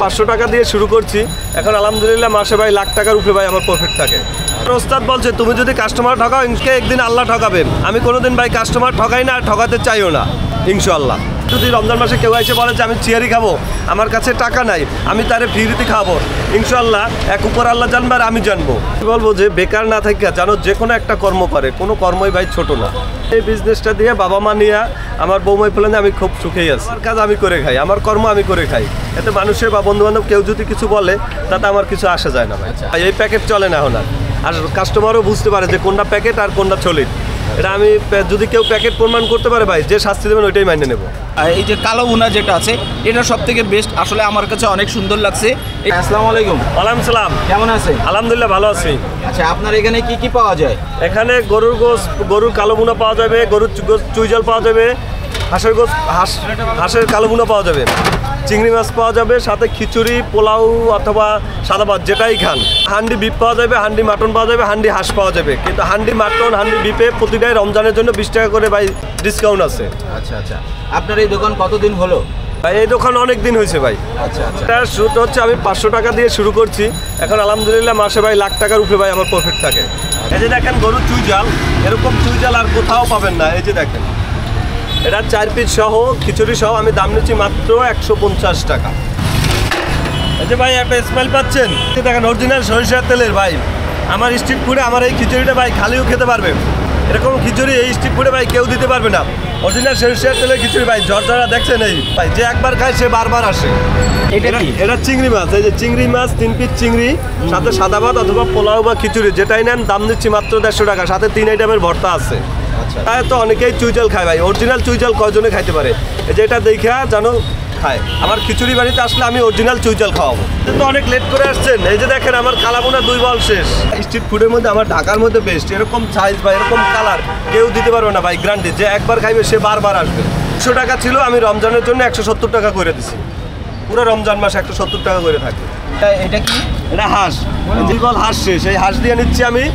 500 টাকা দিয়ে শুরু করছি, এখন আলহামদুলিল্লাহ মাসে ভাই লাখ টাকার উপরে ভাই আমার প্রফিট থাকে। ওস্তাদ বলছে তুমি যদি কাস্টমার ঠকাও একদিন আল্লাহ ঠকাবেন। আমি কোনোদিন ভাই কাস্টমার ঠকাই না, আর ঠকাতে চাইও না ইনশাআল্লাহ। যদি রমজান মাসে কেউ এসে বলে যে আমি চিয়ারি খাবো, আমার কাছে টাকা নাই, আমি তারে ফ্রিতে খাবো, ইনশাআল্লাহ এক উপর আল্লাহ জানবে আর আমি জানবো। বলবো যে বেকার না থাকা জানো যে কোনো একটা কর্ম করে, কোনো কর্মই ভাই ছোট না। এই বিজনেসটা দিয়ে বাবা মা নিয়ে আমার বৌমাই ফেলেন আমি খুব সুখেই আছি। আমার কাজ আমি করে খাই, আমার কর্ম আমি করে খাই, এতে মানুষের বা বন্ধু বান্ধব কেউ যদি কিছু বলে তাতে আমার কিছু আসা যায় না ভাই। এই প্যাকেট চলে না এখন আর কাস্টমারও বুঝতে পারে যে কোনটা প্যাকেট আর কোনটা চলিত। এটা আমি যদি কেউ প্যাকেট প্রমাণ করতে পারে ভাই, যে শাস্তি দেবেন ওইটাই মাইনে নেব। এই যে কালো ভুনা যেটা আছে এটা সব থেকে বেস্ট, আসলে আমার কাছে অনেক সুন্দর লাগছে। আসসালামু আলাইকুম। ওয়ালাইকুম সালাম। কেমন আছেন? আলহামদুলিল্লাহ ভালো আছি। আচ্ছা, আপনার এখানে কি কি পাওয়া যায়? এখানে গরুর গোশ, গরুর কালো ভুনা পাওয়া যাবে, গরুর চুইঝাল পাওয়া যাবে, হাঁসের গোশ, হাঁসের কালো ভুনা পাওয়া যাবে, চিংড়ি মাছ পাওয়া যাবে, সাথে খিচুড়ি, পোলাও অথবা সাদা ভাত যেটাই খান। হান্ডি বিফ পাওয়া যাবে, হান্ডি মাটন পাওয়া যাবে, হান্ডি হাঁস পাওয়া যাবে। কিন্তু হান্ডি মাটন, হান্ডি বিফে প্রতিটাই রমজানের জন্য 20 টাকা করে ভাই ডিসকাউন্ট আছে। আচ্ছা আচ্ছা, আপনার এই দোকান কতদিন হলো? ভাই এই দোকান অনেক দিন হয়েছে ভাই। আচ্ছা আচ্ছা, এটা শুরু হচ্ছে আমি 500 টাকা দিয়ে শুরু করছি, এখন আলহামদুলিল্লাহ মাসে ভাই লাখ টাকার উপরে ভাই আমার প্রফিট থাকে। এই যে দেখেন গরুর চুইঝাল, এরকম চুইঝাল আর কোথাও পাবেন না। এই যে দেখেন এটা 4 পিস সহ খিচুড়ি সহ আমি দাম নিচ্ছি মাত্র 150 টাকা। এই যে ভাই একটা স্মেল পাচ্ছেন, দেখেন অরিজিনাল সরিষার তেলের ভাই। আমার স্ট্রিট ফুডে আমার এই খিচুড়িটা ভাই খালিও খেতে পারবে, এরকম খিচুড়ি এই স্ট্রিট ফুডে ভাই কেউ দিতে পারবে না। অরিজিনাল সরিষার তেলের খিচুড়ি ভাই, ঝরঝরা দেখছেন এই ভাই, যে একবার খায় সে বারবার আসে। এটা চিংড়ি মাছ, এই যে চিংড়ি মাছ 3 পিস চিংড়ি, সাথে সাদা ভাত অথবা পোলাও বা খিচুড়ি যেটাই নেন দাম দিচ্ছি মাত্র 150 টাকা, সাথে 3 আইটেমের ভর্তা আছে। তাই তো অনেকেই চুইঝাল খায় ভাই, অরিজিনাল চুইঝাল কয়জনে খাইতে পারে? এই যে এটা দেখা জানো খায়। আমার খিচুড়ি বাড়িতে আসলে আমি অরিজিনাল চুইঝাল খাওয়াবো। তো অনেক লেট করে আসছেন, এই যে দেখেন আমার কালাবোনা 2 বল শেষ। স্ট্রিট ফুডের মধ্যে আমার ঢাকার মধ্যে বেস্ট, এরকম সাইজ বা এরকম কালার কেউ দিতে পারবে না ভাই, গ্যারান্টি। যে একবার খাইবে সে বারবার আসবে। 100 টাকা ছিল, আমি রমজানের জন্য 170 টাকা করে দিছি। পুরো রমজান মাস 170 টাকা করে থাকবে। এটা কি? এটা হাঁস, 2 বল হাঁস শেষ। এই হাঁস দিয়ে নিচ্ছি আমি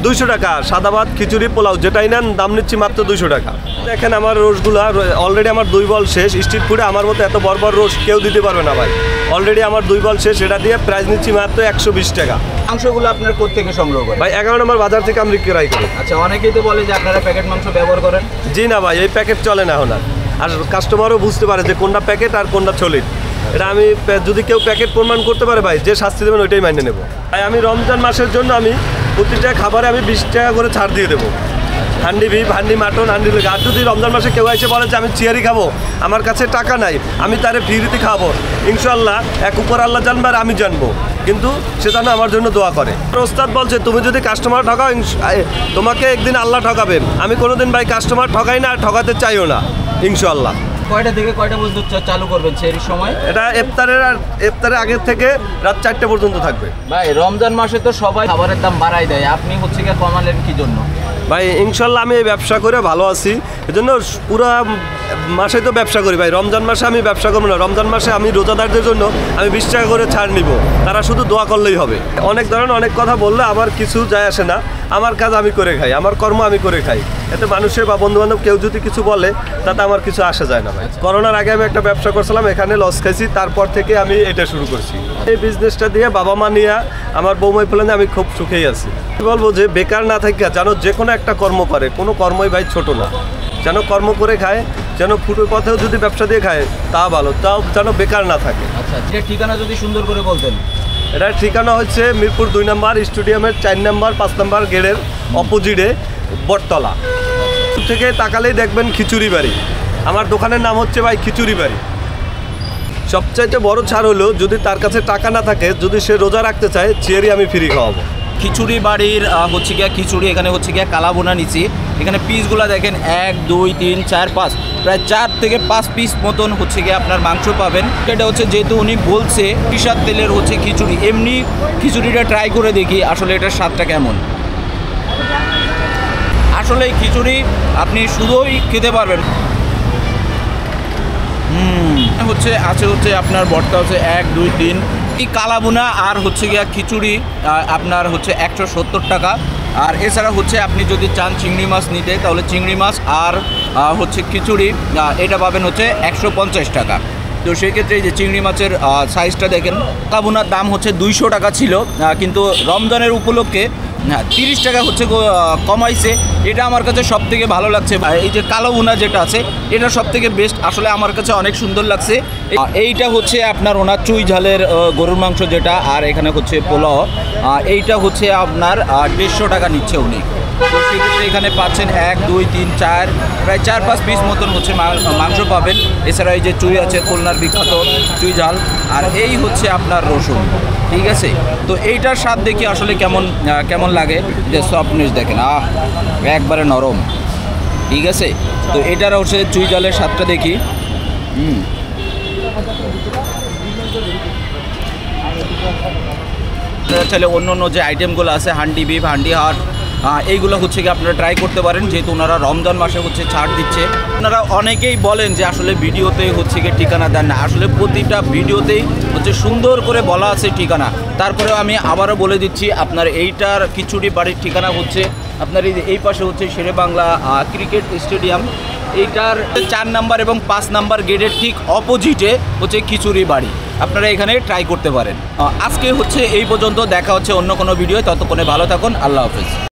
200 টাকা, সাদা ভাত খিচুড়ি পোলাও যেটাই নেন দাম নিচ্ছি মাত্র 200 টাকা। দেখেন আমার রোস্টগুলা অলরেডি আমার 2 বল শেষ। স্ট্রিট ফুডে আমার মতো এত বড় বড় রোস্ট কেউ দিতে পারবে না ভাই, অলরেডি আমার 2 বল শেষ। এটা দিয়ে প্রাইস নিচ্ছি মাত্র 120 টাকা। মাংসগুলো আপনার কোত্থেকে সংগ্রহ করেন? ভাই 11 নম্বর বাজার থেকে আমি ক্রয় করি। আচ্ছা, অনেকেই তো বলে যে আপনারা প্যাকেট মাংস ব্যবহার করেন। জি না ভাই, এই প্যাকেট চলে না এখন আর কাস্টমারও বুঝতে পারে যে কোনটা প্যাকেট আর কোনটা চলিত। এটা আমি যদি কেউ প্যাকেট প্রমাণ করতে পারে ভাই, যে শাস্তি দেবেন ওইটাই মাইনে নেব। তাই আমি রমজান মাসের জন্য আমি প্রতিটা খাবারে আমি 20 টাকা করে ছাড় দিয়ে দেবো। Handi beef, handi mutton, handi leg. আর যদি রমজান মাসে কেউ এসে বলে যে আমি চিয়ারি খাবো, আমার কাছে টাকা নাই, আমি তারে ফ্রিতে খাবো, ইনশাআল্লাহ এক উপর আল্লাহ জানবে আর আমি জানবো। কিন্তু সে যেন আমার জন্য দোয়া করে। ওস্তাদ বলছে তুমি যদি কাস্টমার ঠকাও তোমাকে একদিন আল্লাহ ঠকাবেন। আমি কোনোদিন ভাই কাস্টমার ঠকাই না, আর ঠকাতে চাইও না ইনশাআল্লাহ। কয়টা থেকে কয়টা পর্যন্ত চালু করবেন সেই সময়? এটা ইফতারের আগের থেকে রাত 4টে পর্যন্ত থাকবে। ভাই রমজান মাসে তো সবাই খাবারের দাম বাড়াই দেয়, আপনি হচ্ছে কি কমালেন কি জন্য? ভাই ইনশাল্লাহ আমি এই ব্যবসা করে ভালো আছি, এজন্য পুরো মাসে তো ব্যবসা করি ভাই। রমজান মাসে আমি ব্যবসা করবো না, রমজান মাসে আমি রোজাদারদের জন্য আমি 20 টাকা করে ছাড় নিব, তারা শুধু দোয়া করলেই হবে। অনেক ধরনের অনেক কথা বললে আমার কিছু যায় আসে না, আমার কাজ আমি করে খাই, আমার কর্ম আমি করে খাই, এতে মানুষের বা বন্ধু বান্ধব কেউ যদি কিছু বলে তাতে আমার কিছু আসে যায় না ভাই। করোনার আগে আমি একটা ব্যবসা করছিলাম, এখানে লস খাইছি, তারপর থেকে আমি এটা শুরু করছি। এই বিজনেসটা দিয়ে বাবা মা নিয়ে আমার বৌমাই ফেলেন আমি খুব সুখেই আছি। বলবো যে বেকার না থাকা জানো যে কোনো একটা কর্ম করে, কোনো কর্মই ভাই ছোট না। যেন কর্ম করে খায়, যেন ফুটের পথেও যদি ব্যবসা দিয়ে খায় তা ভালো, তাও যেন বেকার না থাকে। আচ্ছা, যে ঠিকানা যদি সুন্দর করে বলতেন। এটার ঠিকানা হচ্ছে মিরপুর 2 নম্বর স্টেডিয়ামের 4 নম্বর 5 নম্বর গেটের অপোজিটে বটতলা থেকে তাকালেই দেখবেন খিচুড়ি বাড়ি। আমার দোকানের নাম হচ্ছে ভাই খিচুড়ি বাড়ি। সবচাইতে বড় ছাড় হলো যদি তার কাছে টাকা না থাকে, যদি সে রোজা রাখতে চায়, চিয়ারি আমি ফ্রি খাওয়াবো। খিচুড়ি বাড়ির হচ্ছে গিয়া খিচুড়ি, এখানে হচ্ছে গিয়া কালাবোনা নিচ্ছি। এখানে পিসগুলো দেখেন 1 2 3 4 5, প্রায় 4 থেকে 5 পিস মতন হচ্ছে গিয়ে আপনার মাংস পাবেন। এটা হচ্ছে যেহেতু উনি বলছে সরিষার তেলের হচ্ছে খিচুড়ি, এমনি খিচুড়িটা ট্রাই করে দেখি আসলে এটার স্বাদটা কেমন। আসলে এই খিচুড়ি আপনি শুধুই খেতে পারবেন। হচ্ছে আপনার ভর্তা হচ্ছে 1 2 3 এই কালাবোনা আর হচ্ছে গিয়া খিচুড়ি আপনার হচ্ছে 170 টাকা। আর এছাড়া হচ্ছে আপনি যদি চান চিংড়ি মাছ নিতে, তাহলে চিংড়ি মাছ আর হচ্ছে খিচুড়ি এটা পাবেন হচ্ছে 150 টাকা। তো সেক্ষেত্রে এই যে চিংড়ি মাছের সাইজটা দেখেন। কালাভুনার দাম হচ্ছে 200 টাকা ছিল, কিন্তু রমজানের উপলক্ষে 30 টাকা হচ্ছে কমাইছে। এটা আমার কাছে সব থেকে ভালো লাগছে। এই যে কালো ভুনা যেটা আছে এটা সব থেকে বেস্ট, আসলে আমার কাছে অনেক সুন্দর লাগছে। এইটা হচ্ছে আপনার ওনার চুই ঝালের গরুর মাংস যেটা, আর এখানে হচ্ছে পোলাও। এইটা হচ্ছে আপনার 150 টাকা নিচ্ছে উনি। তো সেক্ষেত্রে এখানে পাচ্ছেন 1 2 3 4 প্রায় 4-5 পিস মতন হচ্ছে মাংস পাবেন। এছাড়া এই যে চুই আছে, খুলনার বিখ্যাত চুই ঝাল, আর এই হচ্ছে আপনার রসুন। ঠিক আছে, তো এইটার স্বাদ দেখি আসলে কেমন লাগে। যে সফটনেস দেখেন, একবারে নরম। ঠিক আছে, তো এটার হচ্ছে চুই ঝালের স্বাদটা দেখি। চাইলে অন্য অন্য যে আইটেমগুলো আছে, হান্ডি বিফ, হান্ডি হাট, এইগুলো হচ্ছে কি আপনারা ট্রাই করতে পারেন, যেহেতু ওনারা রমজান মাসে হচ্ছে ছাড় দিচ্ছে। ওনারা অনেকেই বলেন যে আসলে ভিডিওতে হচ্ছে কি ঠিকানা দেন না, আসলে প্রতিটা ভিডিওতেই হচ্ছে সুন্দর করে বলা আছে ঠিকানা। তারপরেও আমি আবারও বলে দিচ্ছি, আপনার এইটার খিচুড়ি বাড়ির ঠিকানা হচ্ছে আপনার এই পাশে হচ্ছে শেরে বাংলা ক্রিকেট স্টেডিয়াম। এইটার 4 নাম্বার এবং 5 নাম্বার গেটের ঠিক অপোজিটে হচ্ছে খিচুড়ি বাড়ি। আপনারা এখানে ট্রাই করতে পারেন। আজকে হচ্ছে এই পর্যন্ত, দেখা হচ্ছে অন্য কোনো ভিডিও। ততক্ষণে ভালো থাকুন, আল্লাহ হাফেজ।